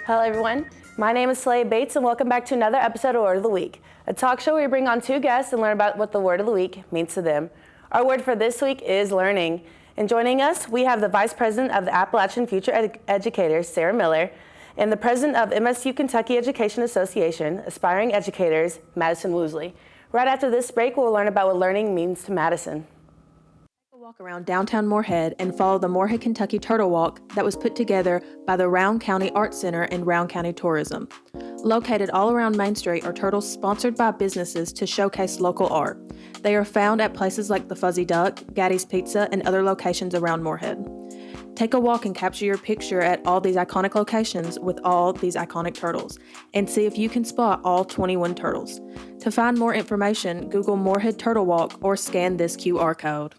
Hello everyone, my name is Slay Bates and welcome back to another episode of Word of the Week, a talk show where we bring on two guests and learn about what the Word of the Week means to them. Our word for this week is learning. And joining us, we have the Vice President of the Appalachian Future Educators, Sarah Miller, and the President of MSU Kentucky Education Association, Aspiring Educators, Madison Woosley. Right after this break, we'll learn about what learning means to Madison. Walk around downtown Morehead and follow the Morehead, Kentucky Turtle Walk that was put together by the Round County Arts Center and Round County Tourism. Located all around Main Street are turtles sponsored by businesses to showcase local art. They are found at places like the Fuzzy Duck, Gaddy's Pizza, and other locations around Morehead. Take a walk and capture your picture at all these iconic locations with all these iconic turtles, and see if you can spot all 21 turtles. To find more information, Google Morehead Turtle Walk or scan this QR code.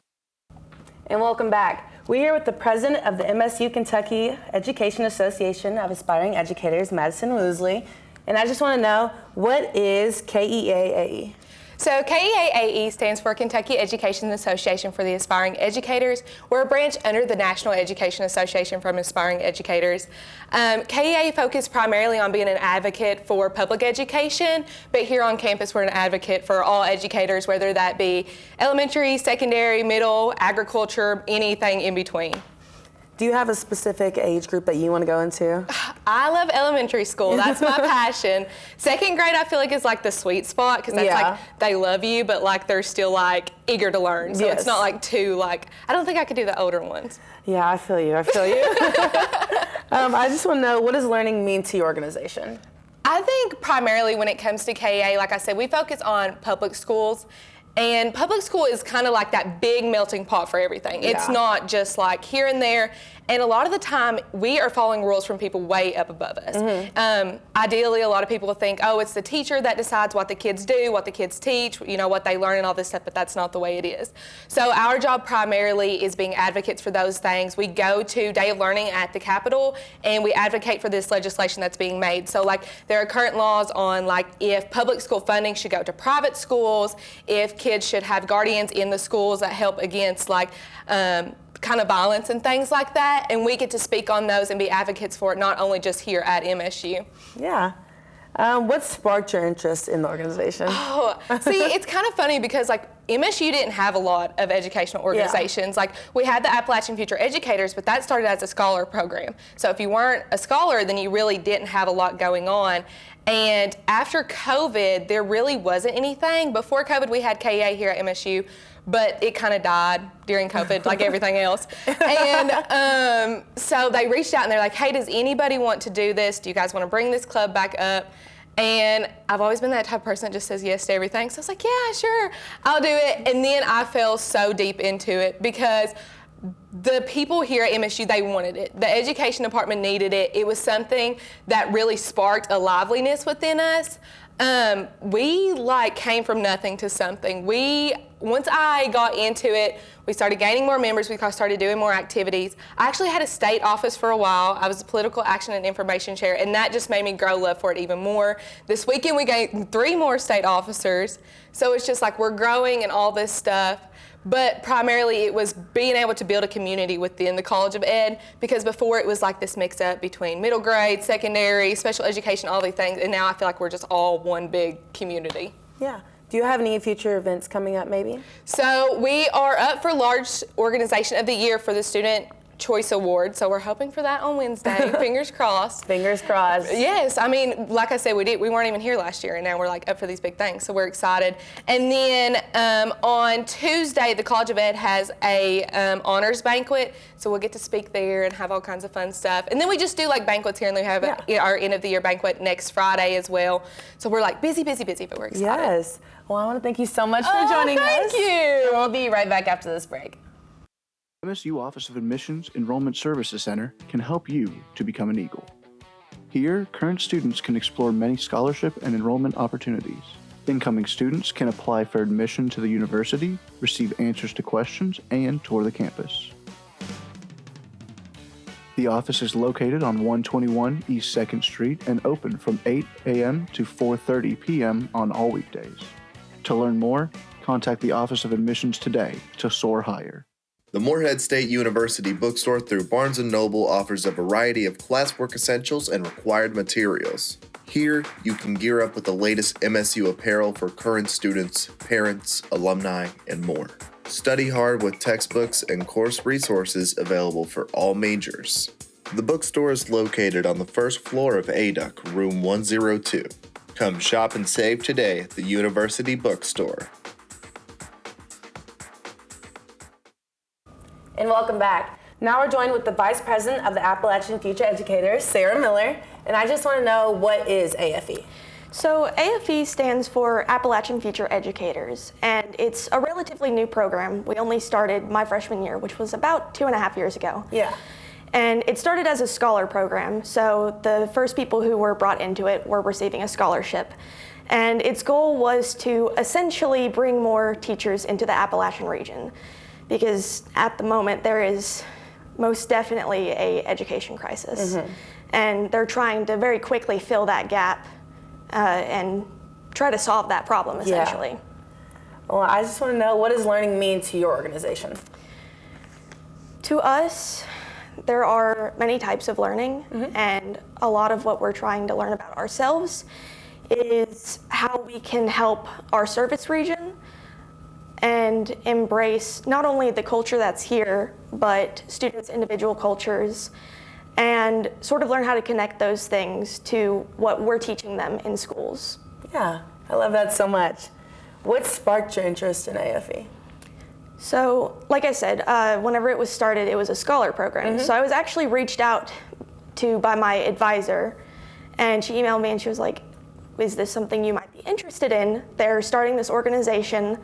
And welcome back. We're here with the President of the MSU Kentucky Education Association of Aspiring Educators, Madison Woosley. And I just want to know, what is KEAAE? So KEAAE stands for Kentucky Education Association for the Aspiring Educators. We're a branch under the National Education Association from Aspiring Educators. KEAAE focuses primarily on being an advocate for public education, but here on campus we're an advocate for all educators, whether that be elementary, secondary, middle, agriculture, anything in between. Do you have a specific age group that you want to go into? I love elementary school. That's my passion. Second grade, I feel like is like the sweet spot because that's like they love you, but like they're still like eager to learn. So it's not like too like, I don't think I could do the older ones. Yeah, I feel you. I just want to know, what does learning mean to your organization? I think primarily when it comes to KEAAE, like I said, we focus on public schools. And public school is kind of like that big melting pot for everything. It's not just like here and there. And a lot of the time, we are following rules from people way up above us. Ideally, a lot of people think, oh, it's the teacher that decides what the kids do, what the kids teach, you know, what they learn and all this stuff, but that's not the way it is. So our job primarily is being advocates for those things. We go to Day of Learning at the Capitol, and we advocate for this legislation that's being made. So, like, there are current laws on, like, if public school funding should go to private schools, if kids should have guardians in the schools that help against, like, kind of violence and things like that, and we get to speak on those and be advocates for it, not only just here at MSU. Yeah. What sparked your interest in the organization? Oh, see, it's kind of funny because like MSU didn't have a lot of educational organizations. Like we had the Appalachian Future Educators, but that started as a scholar program. So if you weren't a scholar, then you really didn't have a lot going on. And after COVID, there really wasn't anything. Before COVID, we had KEAAE here at MSU, but it kind of died during COVID, like everything else. And so they reached out and they're like, hey, does anybody want to do this? Do you guys want to bring this club back up? And I've always been that type of person that just says yes to everything. So I was like, yeah, sure, I'll do it. And then I fell so deep into it because the people here at MSU, they wanted it. The education department needed it. It was something that really sparked a liveliness within us. We like came from nothing to something. Once I got into it, we started gaining more members. We started doing more activities. I actually had a state office for a while. I was a political action and information chair, and that just made me grow love for it even more. This weekend, we gained 3 more state officers. So it's just like we're growing and all this stuff. But primarily it was being able to build a community within the College of Ed, because before it was like this mix up between middle grade, secondary, special education, all these things, and now I feel like we're just all one big community. Yeah. Do you have any future events coming up maybe? So we are up for Large Organization of the Year for the Student Choice Award, so we're hoping for that on Wednesday. Fingers crossed. Fingers crossed. Yes, I mean, like I said, we weren't even here last year, and now we're like up for these big things, so we're excited. And then on Tuesday, the College of Ed has a honors banquet, so we'll get to speak there and have all kinds of fun stuff. And then we just do like banquets here, and we have our end of the year banquet next Friday as well. So we're like busy, but we're excited. Yes. Well, I want to thank you so much for joining us. Thank you. We'll be right back after this break. MSU Office of Admissions Enrollment Services Center can help you to become an Eagle. Here, current students can explore many scholarship and enrollment opportunities. Incoming students can apply for admission to the university, receive answers to questions, and tour the campus. The office is located on 121 East 2nd Street and open from 8 a.m. to 4:30 p.m. on all weekdays. To learn more, contact the Office of Admissions today to soar higher. The Morehead State University bookstore through Barnes & Noble offers a variety of classwork essentials and required materials. Here, you can gear up with the latest MSU apparel for current students, parents, alumni, and more. Study hard with textbooks and course resources available for all majors. The bookstore is located on the first floor of ADUC, room 102. Come shop and save today at the University Bookstore. And welcome back. Now we're joined with the Vice President of the Appalachian Future Educators, Sarah Miller, and I just want to know, what is AFE? So AFE stands for Appalachian Future Educators, and it's a relatively new program. We only started my freshman year, which was about 2.5 years ago. Yeah. And it started as a scholar program, so the first people who were brought into it were receiving a scholarship. And its goal was to essentially bring more teachers into the Appalachian region, because at the moment there is most definitely an education crisis. And they're trying to very quickly fill that gap and try to solve that problem, essentially. Yeah. Well, I just want to know, what does learning mean to your organization? To us, there are many types of learning, and a lot of what we're trying to learn about ourselves is how we can help our service region and embrace not only the culture that's here, but students' individual cultures, and sort of learn how to connect those things to what we're teaching them in schools. Yeah, I love that so much. What sparked your interest in AFE? So, like I said, whenever it was started, it was a scholar program. So I was actually reached out to by my advisor, and she emailed me and she was like, is this something you might be interested in? They're starting this organization,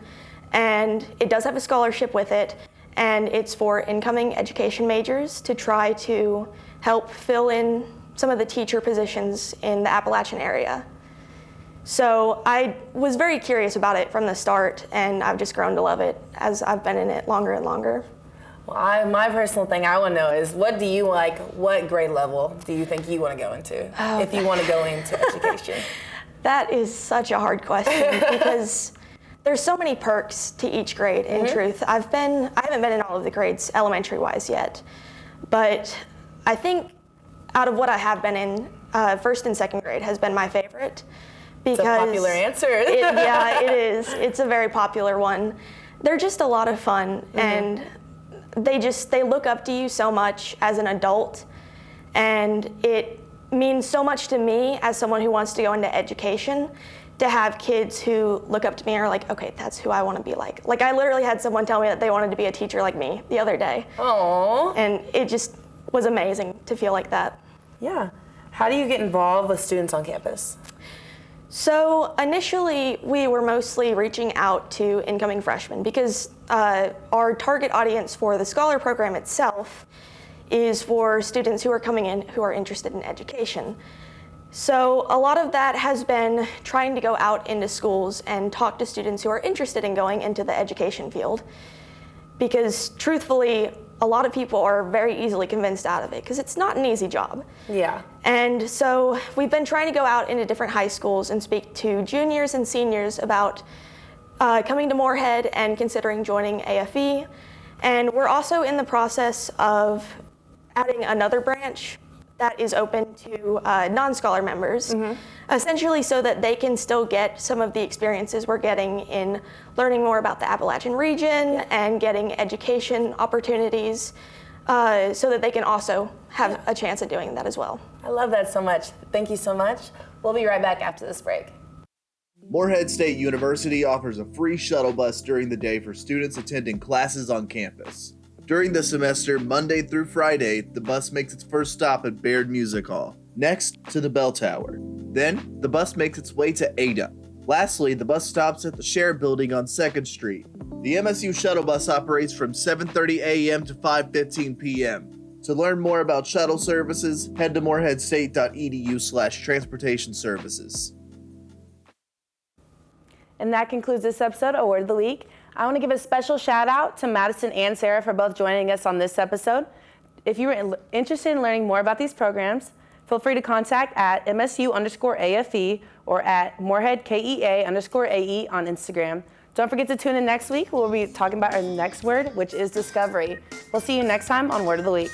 and it does have a scholarship with it, and it's for incoming education majors to try to help fill in some of the teacher positions in the Appalachian area. So I was very curious about it from the start, and I've just grown to love it as I've been in it longer and longer. Well, my personal thing I want to know is, what do you like, what grade level do you think you want to go into, if you want to go into education? That is such a hard question because there's so many perks to each grade, in truth. I haven't been in all of the grades elementary-wise yet, but I think out of what I have been in, first and second grade has been my favorite. Because it's a popular answer. Yeah, it is. It's a very popular one. They're just a lot of fun, and they look up to you so much as an adult, and it means so much to me as someone who wants to go into education to have kids who look up to me and are like, okay, that's who I want to be like. Like, I literally had someone tell me that they wanted to be a teacher like me the other day. Aww. And it just was amazing to feel like that. Yeah. How do you get involved with students on campus? So initially, we were mostly reaching out to incoming freshmen because our target audience for the Scholar program itself is for students who are coming in who are interested in education. So a lot of that has been trying to go out into schools and talk to students who are interested in going into the education field, because truthfully, a lot of people are very easily convinced out of it because it's not an easy job. Yeah. And so we've been trying to go out into different high schools and speak to juniors and seniors about coming to Morehead and considering joining AFE. And we're also in the process of adding another branch that is open to non-scholar members, essentially so that they can still get some of the experiences we're getting in learning more about the Appalachian region and getting education opportunities, so that they can also have a chance at doing that as well. I love that so much. Thank you so much. We'll be right back after this break. Morehead State University offers a free shuttle bus during the day for students attending classes on campus. During the semester, Monday through Friday, the bus makes its first stop at Baird Music Hall, next to the Bell Tower. Then, the bus makes its way to Ada. Lastly, the bus stops at the Share Building on 2nd Street. The MSU shuttle bus operates from 7:30 a.m. to 5:15 p.m. To learn more about shuttle services, head to moreheadstate.edu/transportation services. And that concludes this episode of Word of the Week. I want to give a special shout out to Madison and Sarah for both joining us on this episode. If you are interested in learning more about these programs, feel free to contact at MSU_AFE or at MoreheadKEA_AE on Instagram Don't forget to tune in next week. We'll be talking about our next word, which is discovery. We'll see you next time on Word of the Week.